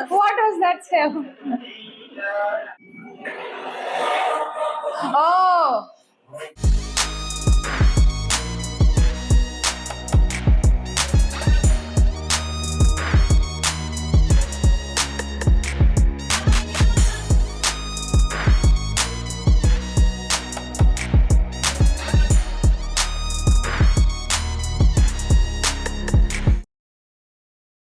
What was that step? Oh.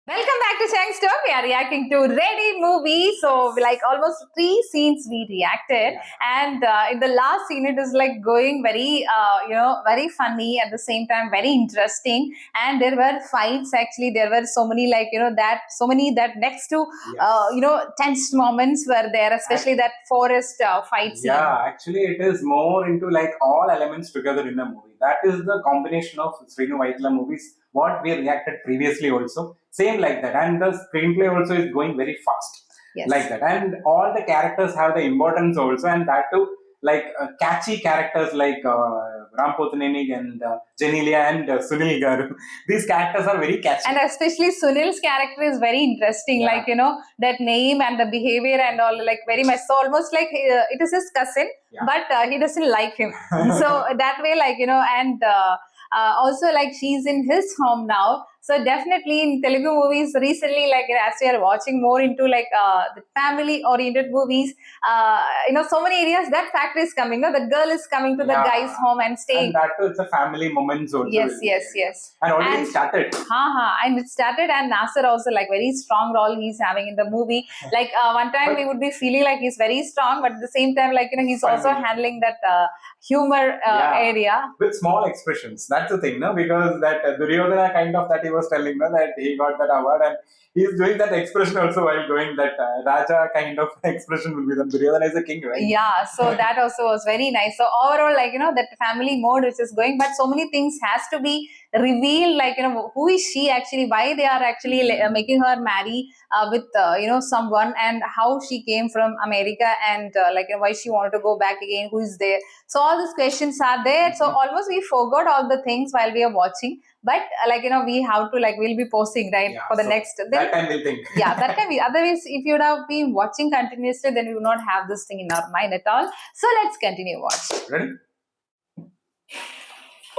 Welcome back to Chang Store. We are reacting to Ready movie. So, like almost 3 scenes we reacted, and in the last scene, it is like going very, very funny at the same time, very interesting. And there were fights. Actually, there were so many, that next to, tense moments were there, especially that forest fight scene. Yeah, actually, it is more into like all elements together in a movie. That is the combination of Srinu Vaitla movies, what we reacted previously also. Same like that. And the screenplay also is going very fast. Yes. Like that. And all the characters have the importance also. And that too, like catchy characters like Ram Pothnenig and Genelia and Sunil Garu. These characters are very catchy. And especially Sunil's character is very interesting, Yeah. that name and the behavior and all, like very much. So almost like it is his cousin, Yeah. but he doesn't like him. So that way, and also like she's in his home now. So definitely in Telugu movies recently, like as we are watching more into like the family-oriented movies, so many areas that factor is coming. The girl is coming to the Yeah. guy's home and staying. And that too, it's a family moments also. Yes. And already And- it started. And it started, and Nasser also like very strong role he's having in the movie. Like one time But- we would be feeling like he's very strong, but at the same time, he's also Funny. handling that humor Yeah. area. With small expressions. That's the thing, no? Because that Duryodhana kind of that he was telling, no, that he got that award and he's doing that expression also while going that Raja kind of expression will be the Duryodhana is a king, right? Yeah, so that also was very nice. So overall, that family mode which is going, but so many things has to be revealed. Who is she actually? Why they are actually making her marry with someone, and how she came from America, and why she wanted to go back again? Who is there? So all these questions are there. So almost we forgot all the things while we are watching. But we have to we'll be posting Yeah, for the so next. that time we'll think. Yeah, that time. Otherwise, if you would have been watching continuously, then we would not have this thing in our mind at all. So let's continue watch. Ready?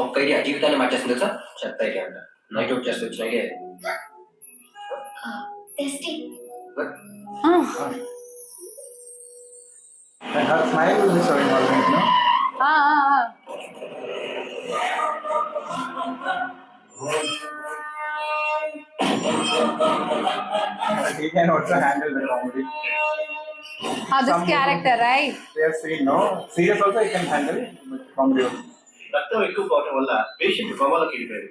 ఒక్క idea జీవితాన్ని మార్చేస్తుంది తెలుసా చెత్త idea అంట night out చేస్తే వచ్చిన idea And her smile will be showing always, no? But he can also handle the comedy. This Some character, right? They have seen, no? Serious also he can handle, but comedy also. రక్తం ఎక్కువ పోవటం వల్ల patient కోమాలోకి వెళ్ళిపోయాడు.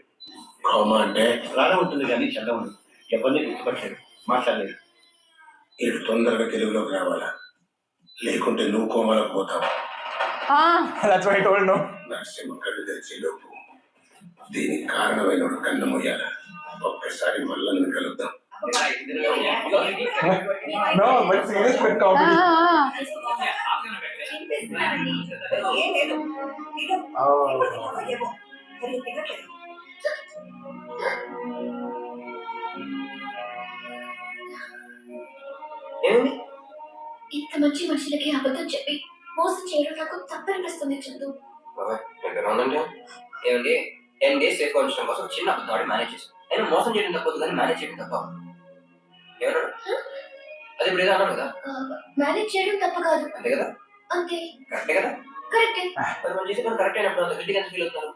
Coma అంటే ప్రాణం ఉంటుంది కానీ చల్ల ఉండదు. ఎవరిని గుర్తుపట్టలేదు, మాట్లాడలేదు. ఇది తొందరగా తెలుగులోకి రావాలా లేకుంటే నువ్వు కోమలోకి పోతావు That's why I told, no? Narasimha కళ్ళు తెరిచేలోపు దీనికి కారణమైన కన్ను మొయ్యాల ఒక్కసారి మళ్ళా నువ్వు కలుద్దాం No, but serious but comedy. Oh. ఏమి ఇంత మంచి మనుషులకి అబద్ధం చెప్పి మోసం చేయడం నాకు తప్పనిపిస్తుంది చందు. ఉందంటే ఏమండి 10 days సేఫ్ ఉంచడం కోసం చిన్న అబద్ధాన్ని మేనేజ్ చేశాను నేను మోసం చేయడం తప్పదు కానీ మేనేజ్ చేయడం తప్ప ఏమన్నాడు అది ఇప్పుడు ఏదో అన్నాడు కదా మేనేజ్ చేయడం తప్పు కాదు అంతే కదా అంతే కరెక్టే కదా కరెక్టే. మరి మనం చేసే పని కరెక్ట్ అయినప్పుడు అంత గట్టిగా ఫీల్ అవుతున్నారు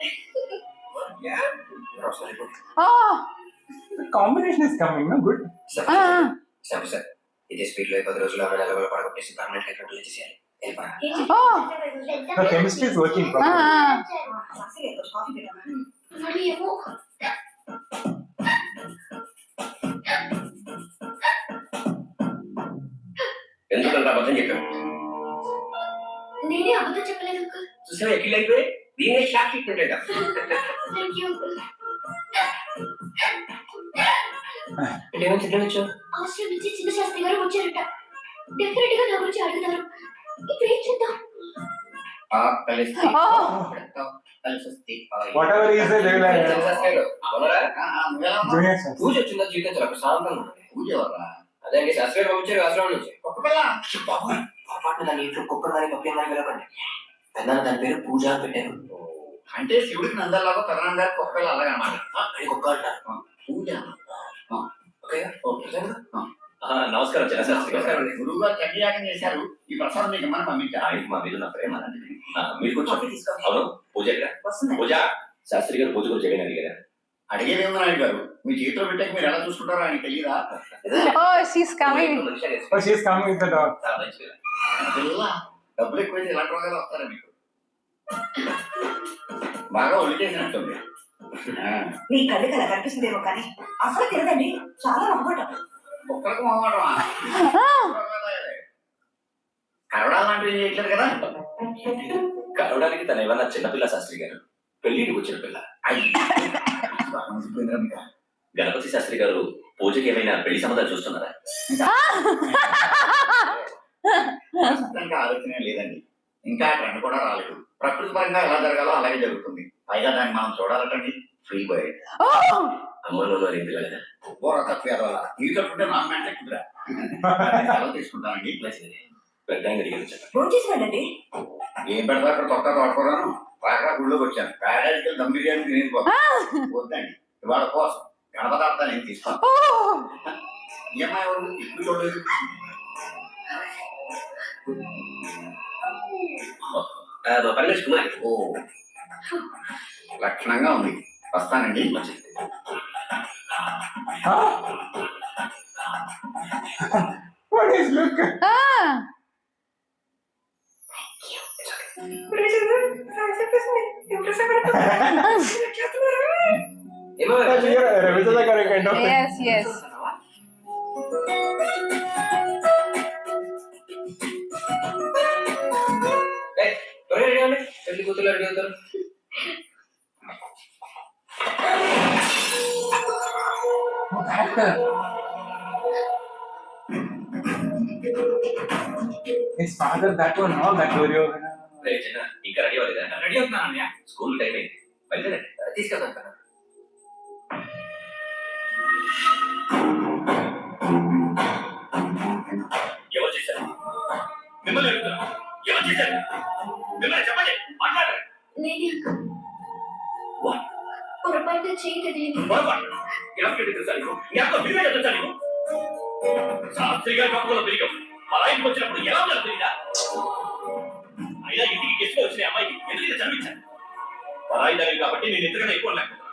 The combination is coming, no? Good. Sir ఇదే స్పీడ్ లో 10 రోజులు ఆమె నెలలు పడగొట్టేసి పర్మనెంట్ గా కంట్రోల్ చేసేయాలి The chemistry is working properly. మరి ఏమో ఎందుకంటే అబద్ధం చెప్పాను నేనే అబద్ధం చెప్పలేదు అంకుల్. చూసావా ఎక్కిల్ అయిపోయి దీనే షాక్ ట్రీట్మెంట్ అంట థ్యాంక్ యూ అంకుల్. అంటే ఏమని చెప్పవచ్చు ఆశ్రమం నుంచి చిన్న శాస్త్రి గారు వచ్చారట. డెఫినెట్ గా నా గురించి అడుగుతారు. ఇప్పుడు ఏం చేద్దాం? కలిసి Oh. కలిసి వస్తే Whatever he said, they will Sastry గారు బాగున్నారా? junior sir. పూజ వచ్చిందా జీవితం చాలా ప్రశాంతంగా ఉంటుంది. పూజ ఎవరా అదే అండి శాస్త్రి గారు పంపించారు ఆశ్రమం నుంచి. ఒక్క పిల్ల పొరపాటు దాని ఇంట్లో కుక్కర్ కానీ పప్పి కానీ వెళ్ళకండి. పెద్దన్న దాని పేరు పూజ అని పెట్టారు. అంటే శివుడికి నందలాగా పెదనాన్న గారికి ఒక్క పిల్ల అలాగే అన్నమాట అది కుక్క అంటారు. పూజ ఓకే ఓకే. నమస్కారం చిన్న శాస్త్రి గారు. గురువు గారు చండీయాగం చేశారు. ఈ ప్రసాదం మీకు మనం పంపించారు. ఇది మా మీద నా ప్రేమ అలాంటిది. మీరు కూర్చోండి. తీసుకోండి. అవును పూజ ఎక్కడ? పూజ శాస్త్రి గారు పూజ గురించి ఏమైనా అడిగారా? అడిగేది ఏమో నాయుడు గారు, మీ చేతిలో పెట్టాక మీరు ఎలా చూసుకుంటారో ఆయన తెలియదా? Oh, she's coming. Oh, she's coming with the dog. చాలా మంచి పిల్ల. పిల్ల డబ్బులు ఎక్కువైతే ఇలాంటి రోగాలు వస్తారా మీకు? బాగా ఒళ్ళు చేసినట్టుంది. మీ కళ్ళకి అలా కనిపిస్తుందేమో కానీ అసలు తిరగండి, చాలా మొహమాటం. ఒక్కరికి మొహమాటమా? కరవడాలు లాంటివి చేయట్లేదు కదా? కలవడానికి తను ఏమన్నా చిన్నపిల్ల శాస్త్రి గారు, పెళ్లికి వచ్చిన పిల్ల. గణపతి శాస్త్రి గారు పూజకి ఏమైనా పెళ్లి సంబంధాలు చూస్తున్నారా? ప్రస్తుతానికి ఆలోచన లేదండి. ఇంకా ట్రెండ్ కూడా రాలేదు. ప్రకృతి పరంగా ఎలా జరగాలో అలాగే జరుగుతుంది. పైగా దాన్ని మనం చూడాలటండి ఫ్రీ బై. Oh. అమ్మలో ఇంటి కదా. ఈ తప్పుంటే నాకు మెంటే కుదిరా. సెలవు తీసుకుంటానండి. పెద్ద అడిగారు చెప్పండి. ఫోన్ చేసి వెళ్ళండి. ఏం పెడతా అక్కడ కొత్త తోడుకోరాను. బాగా గుళ్ళోకి వచ్చాను. ప్యారాడికల్ దమ్ బిర్యానీ తినేది వద్దండి. ఇవాళ కోసం గణపదార్థాలు ఏం తీసుకోను. Oh. ఈఎంఐ ఎవరు ఎక్కువ చూడలేదు. పరమేష్ కుమార్. ఓ లక్షణంగా ఉంది. వస్తానండి. Huh? What is look? Ah. ఏమో Ravindra గారు kind of. Yes, yes. త్వరగా రెడీ అవ్వండి. పెళ్లి కూతురు రెడీ అవుతారు. His father, that one, no, that Duryodhana. రే చిన్న, ఇంకా రెడీ అవ్వలేదా? రెడీ అవుతున్నానయ్యా. స్కూల్ టైం అయింది. బయలుదేరండి. తీసుకెళ్తాను కదా. ఎవరు చేశారు? మిమ్మల్ని అడుగుతున్నా. ఎవరు చేశారు? మిమ్మల్ని చెప్పండి. మాట్లాడండి. నేనే పొరపాటున చేయి తగిలింది. పొరపాటు. ఎవరికి తెలుసా నీకు? ఎంత విలువైన తెలుసా నీకు? శాస్త్రి గారి పక్కలో పెరిగావు. అలా ఇంటికి వచ్చినప్పుడు ఎలా ఉండాలో తెలియదా? అయినా ఇంటికి గెస్ట్ వచ్చిన అమ్మాయికి ఎందుకు చదివించాను? పరాయి దాని కాబట్టి నేను ఎంతకన్నా ఎక్కువ లేకపోతున్నా.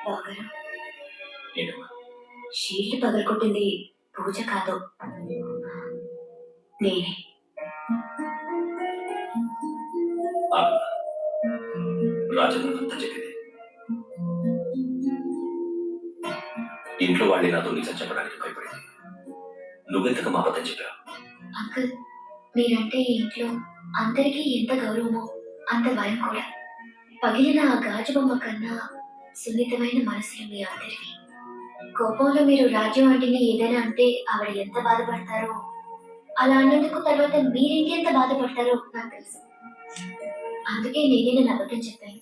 బాగారు ఏంటమ్మా? షీల్డ్ పగలగొట్టింది పూజ కాదు, నేనే. రాజంతా చెప్పింది. ఇంట్లో వాళ్ళే నాతో నిజం చెప్పడానికి భయపడింది. నువ్వెంతకు మా అబద్ధం చెప్పావు? అంకుల్, మీరంటే ఈ ఇంట్లో అందరికీ ఎంత గౌరవమో అంత భయం కూడా. పగిలిన ఆ గాజు బొమ్మ కన్నా సున్నితమైన మనసులు మీ అందరివి. కోపంలో మీరు రాజ్యం ఆంటీని ఏదైనా అంటే ఆవిడ ఎంత బాధపడతారో, అలా అన్నందుకు తర్వాత మీరు ఇంకెంత బాధపడతారో నాకు తెలుసు. అందుకే నేనే నన్ను అబద్ధం చెప్పాను.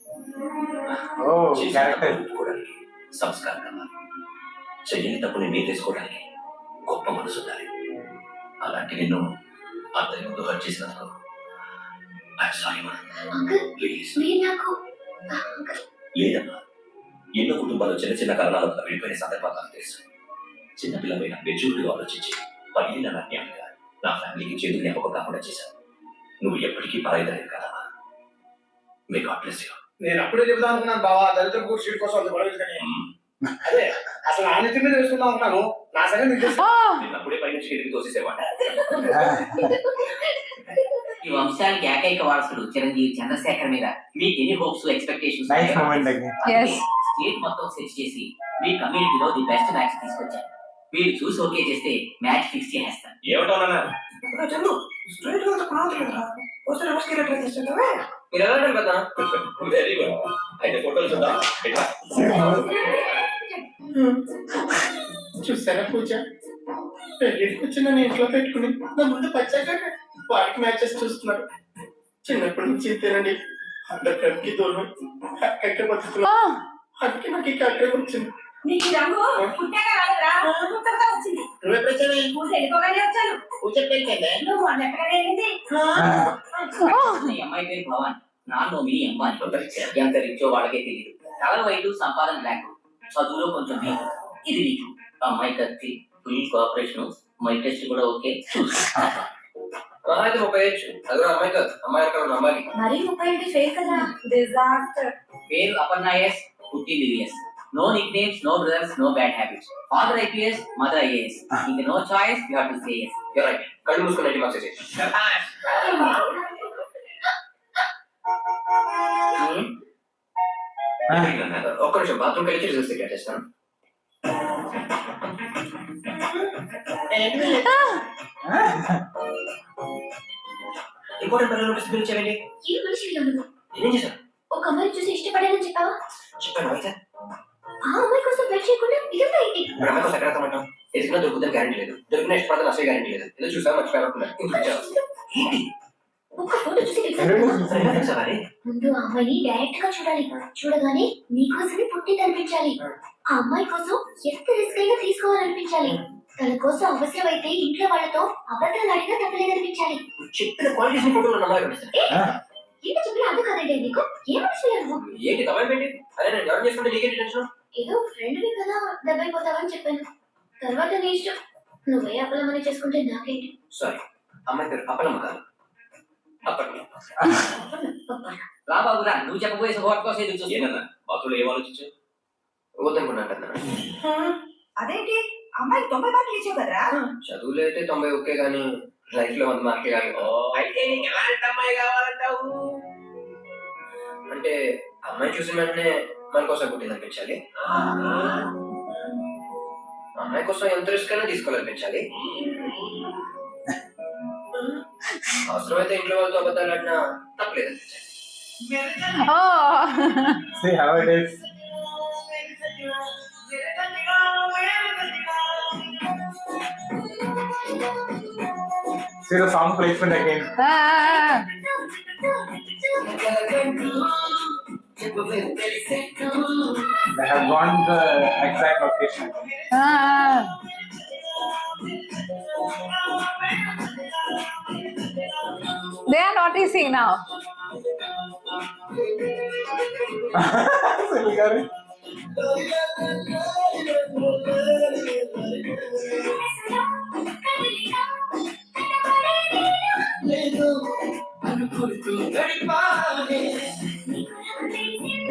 Oh, చేసిన character. తప్పును ఒప్పుకోవడానికి సంస్కారం కావాలి. చెయ్యని తప్పుని మీరు తీసుకోవడానికి గొప్ప మనసు ఉండాలి. అలాంటి నిన్ను అందరి ముందు హర్ట్ చేసినందుకు ఐఎమ్ సారీ మా. Uncle, please. మీరు నాకు అంకుల్, లేదమ్మా, ఎన్నో కుటుంబాలు చిన్న చిన్న కారణాల వల్ల విడిపోయిన సందర్భాలు నాకు తెలుసు. చిన్నపిల్లమైన మెచ్యూరిటీగా ఆలోచించి పగిలిన నా జ్ఞాపకంగా నా ఫ్యామిలీకి చేదు జ్ఞాపకం కాకుండా చేశాను. నువ్వు ఎప్పటికీ పరాయిదానివి కాదమ్మా. May God bless you. నేను అప్పుడే చెబుదాం అనుకున్నాను బావా, దళితుల కూర్చు సీట్ కోసం అంత గొడవ కానీ అదే అసలు నా నెత్తి మీద వేసుకుందాం అనుకున్నాను. నా సంగతి నీకు తెలుసు. Oh. నేను అప్పుడే పై నుంచి కిందకి తోసేసేవాడిని. ఈ వంశానికి ఏకైక వారసుడు చిరంజీవి చంద్రశేఖర్ మీద మీకు ఎన్ని hopes expectations? Nice moment again. Yes. State మొత్తం సెట్ చేసి మీ కమ్యూనిటీలో ది బెస్ట్ మ్యాచ్ తీసుకొచ్చాను. మీరు చూసి ఓకే చేస్తే మ్యాచ్ ఫిక్స్ చేసేస్తాను. ఏమిటోనా? చందు స్ట్రైట్ గా ప్రాంతం వస్తే నమస్కారం ట్రై చేస్తుంటావే. మీరు ఎలా అంటారు కదా? Very good. అయితే ఫోటోలు చూద్దాం. ఇట్లా. చూసారా పూజ, పెళ్ళికి వచ్చి నన్ను ఇంట్లో పెట్టుకుని నా ముందు పచ్చాక వాడికి మ్యాచెస్ చూస్తున్నారు. చిన్నప్పటి నుంచి ఇంతేనండి. అందరికి దూరం ఎక్కడ బతుకుతున్నా. Oh, అందుకే నాకు ఈ క్యారెక్టర్ వచ్చింది. నీకు ఈ రంగు పుట్టాక రాలేదురా, పుట్టగా వచ్చింది. నువ్వు ఎప్పుడు వచ్చావు? పూజ వెళ్ళిపోగానే వచ్చాను. నువ్వు చెప్పేంటే నువ్వు అన్నట్టుగానే వెళ్ళింది. ఈ అమ్మాయి పేరు భవాన్, నా నోమిని అంబానీ. ఎంత రిచ్చో వాళ్ళకే తెలియదు. కలర్ వైట్, సంపాదన బ్లాక్, చదువులో కొంచెం వీక్. ఇది నీకు అమ్మాయి కత్తి, ఫుల్ కోఆపరేషన్, మై టెస్ట్ కూడా ఓకే. అయితే 30 ఏజ్, అది కూడా అమ్మాయి కాదు, అమ్మాయి రకం అమ్మాయి. మరీ 30 ఫేక్ కదా. డిజాస్టర్. పేరు అపర్ణ ఎస్, పుట్టింది VS. No nicknames, no brothers, no bad habits. Father IPS, mother IAS. ఇంకా no choice, you have to say yes. You're right. కళ్ళు మూసుకుని 90 మార్క్స్ వచ్చేసి. ఒక్క నిమిషం, బాత్రూమ్ కలిసి చూస్తే చేస్తాను. ఇంపార్టెంట్ పనులు పిలిచి పిలిచేయండి. ఏ మనిషి నువ్వు? ఏం చేశాను? ఒక అమ్మాయిని చూసి ఇష్టపడాలని చెప్పావా? చెప్పాను అయితే. ఆ అమ్మాయి కోసం వెయిట్ చేయకుండా ఇదంతా ఏంటి? ఇప్పుడు అమ్మాయి కోసం ఎక్కడ రమ్మంటాం? ఎదిగినా దొరుకుతుందని గ్యారెంటీ లేదు, దొరికిన ఇష్టపడతాను అసలు గ్యారెంటీ లేదు. ఏదో చూసాను మర్చిపోయాను. ఒక్క ఫోటో చూసి ముందు ఆ అమ్మాయిని డైరెక్ట్ గా చూడాలి. చూడగానే నీకోసమే పుట్టింది అనిపించాలి. ఆ అమ్మాయి కోసం ఎంత రిస్క్ అయినా తీసుకోవాలనిపించాలి. తన కోసం అవసరమైతే ఇంట్లో వాళ్ళతో అబద్ధాలు అడిగినా తప్పలేదనిపించాలి. చెప్పిన క్వాలిటీస్ ఫోటోలు నమ్మాలి కనిపిస్తాయి. ఏంటో చెప్పిన అర్థం కాదండి నీకు. ఏమనిపించలేదు? ఏంటి తప్పని పెట్టి అదే నేను జాయిన్ చేసుకుంటే నీకేంటి టెన్షన్? ఏదో ఫ్రెండ్వి కదా దెబ్బైపోతావని చెప్పాను. తర్వాత నీ ఇష్టం. నువ్వే అప్పలమని చేసుకుంటే నాకేంటి? సారీ, అమ్మాయి పేరు అప్పలమ్మ కాదు, అప్పటి. రా బాబురా, నువ్వు చెప్పబోయే శుభవార్త కోసం ఎదురు చూస్తున్నా. ఏనన్నా బాత్రూంలో ఏం ఆలోచించావు? వద్దనుకున్నాను కదా. అదేంటి అమ్మాయి 90 మార్కులు ఇచ్చావు కదరా? చదువులో అయితే 90 ఓకే, కానీ లైఫ్ లో 100 మార్కే కాదు. అయితే నీకు ఎలాంటి అమ్మాయి కావాలంటావు? అంటే అమ్మాయి చూసిన వెంటనే మన కోసం పుట్టింది అనిపించాలి, అమ్మాయి కోసం ఎంత రిస్క్ అయినా తీసుకోవాలనిపించాలి, అవసరమైతే ఇంట్లో వాళ్ళతో అబద్ధాలు ఆడినా తప్పలేదు అనిపించాలి. oh. See how it is. See the song placement again. Ah. They have gone the exact location. Ah. They are noticing now. Silly girl.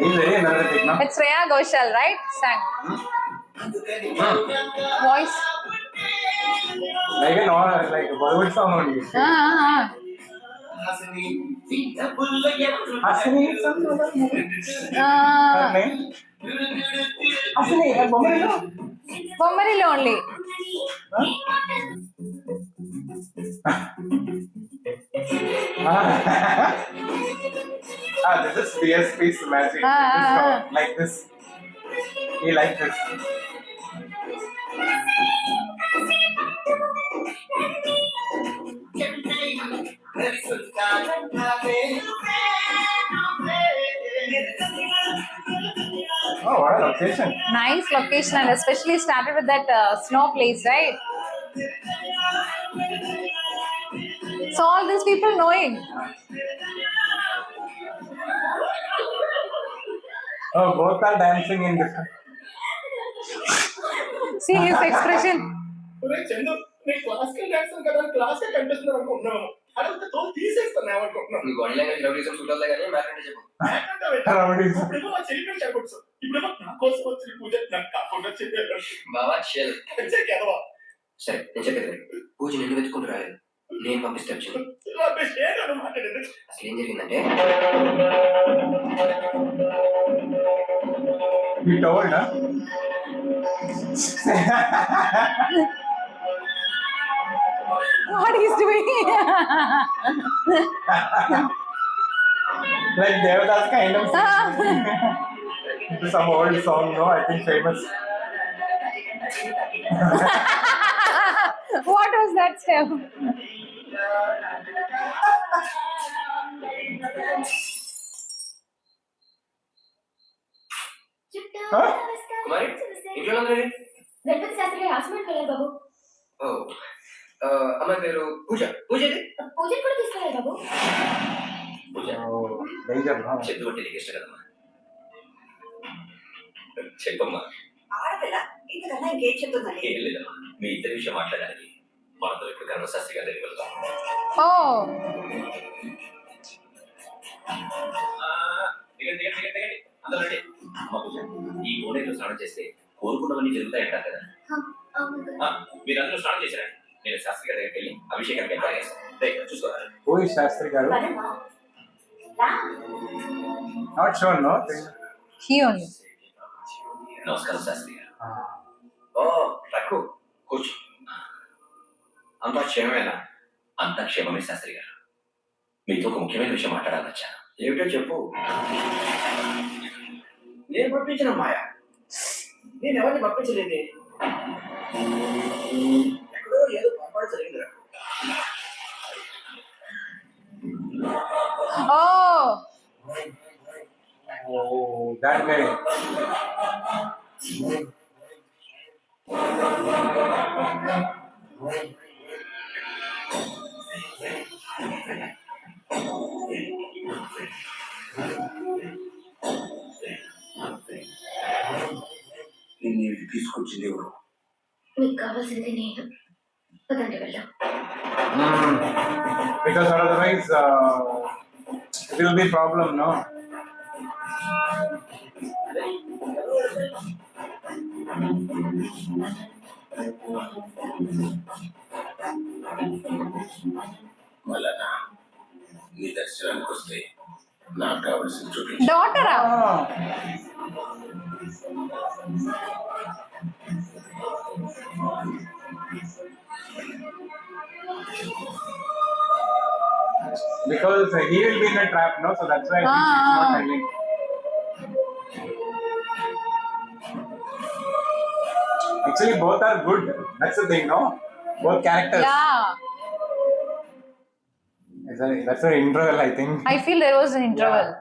He's very energetic, no? It's Shreya Ghoshal, right? Sang. Voice. Like a Bollywood song only. Hasini, some other movie. Her name? Hasini, Bombarilo. Bombarilo only. This is DSP's magic. This song, like this. He likes this. Oh, what a location. Nice location, and especially started with that snow place, right? So all these people knowing. Oh, both are dancing in different. See his expression. Chandu, నీ classical dancer కదా, class కనిపిస్తున్నారు అనుకుంటున్నాను. అదంతా తోలు తీసేస్తాను అనుకుంటున్నాను. నీ body language rowdyism suit అవుతుంది కానీ మ్యాటర్ అంటే చెప్పు. Rowdyism. ఇప్పుడేమో మా చెల్లి పెళ్లి చేయకూడదు. ఇప్పుడేమో నా కోసం వచ్చిన పూజ నాకు కాకుండా చెప్పారు. బావా షెల్. ఎదవా సరే నేను చెప్పేది పూజ నిన్ను వెతుకుంటూ రాలేదు, నేను పంపిస్తే వచ్చింది. మాట్లాడేది అసలు ఏం జరిగిందంటే He told, huh? What he's doing? Like Devdas kind of some old song, no? I think famous. What was that step? Huh? కుమారి ఇంట్లో అందరూ గణపతి శాస్త్రి హాస్పిటల్కి వెళ్ళారు బాబు. ఓ అమ్మాయి పేరు పూజ. పూజ ఇది పూజకి కూడా తీసుకెళ్ళారు బాబు. పూజ Danger, no? చందు అంటే నీకు ఇష్టం కదమ్మా. చెప్పమ్మా. ఆడపిల్ల ఇంతకన్నా ఇంకేం చెప్తుందండి? ఏం లేదమ్మా, మీ ఇద్దరి విషయం మాట్లాడడానికి మనతో ఇప్పుడు గర్భశాస్త్రి గారి దగ్గరికి వెళ్తాం. Oh, దిగండి. అందరూ రండి. అమ్మా పూజ, ఈ కోడేలో స్నానం చేస్తే కోరుకున్నవన్నీ జరుగుతాయంటారు కదా. అవును కదా. మీరందరూ స్నానం చేశారండి. నేను శాస్త్రి గారి దగ్గరికి వెళ్ళి అభిషేకానికి ఏర్పాటు చేస్తాను. చూసుకోవాలి. Who is Shastri Garu? పదమ్మా. రా. Not sure, no? he only. నమస్కారం శాస్త్రి గారు. ఓ రఘు కూర్చో. అంతా క్షేమమేనా? అంతా క్షేమమే శాస్త్రి గారు. మీతో ఒక ముఖ్యమైన విషయం మాట్లాడాలని వచ్చాను. ఏమిటో చెప్పు. నేను పంపించిన మాయ. నేను ఎవరిని పంపించలేదే. ఎక్కడో ఏదో పొరపాటు జరిగింది Raghu. Oh, Oh, that guy. నిన్ను తీసుకొచ్చింది ఎవరు? మీకు కావాల్సింది నేను. పదండి వెళ్దాం. Because otherwise, it will be problem, no? మళ్ళా నీ దర్శనానికి వస్తే నాకు కావాల్సింది చూపించు. daughter. Because he will be in a trap, no? So that's why he's not telling. Actually, both are good. That's the thing, no? Both characters. Yeah, That's an interval, I think. I feel there was an interval.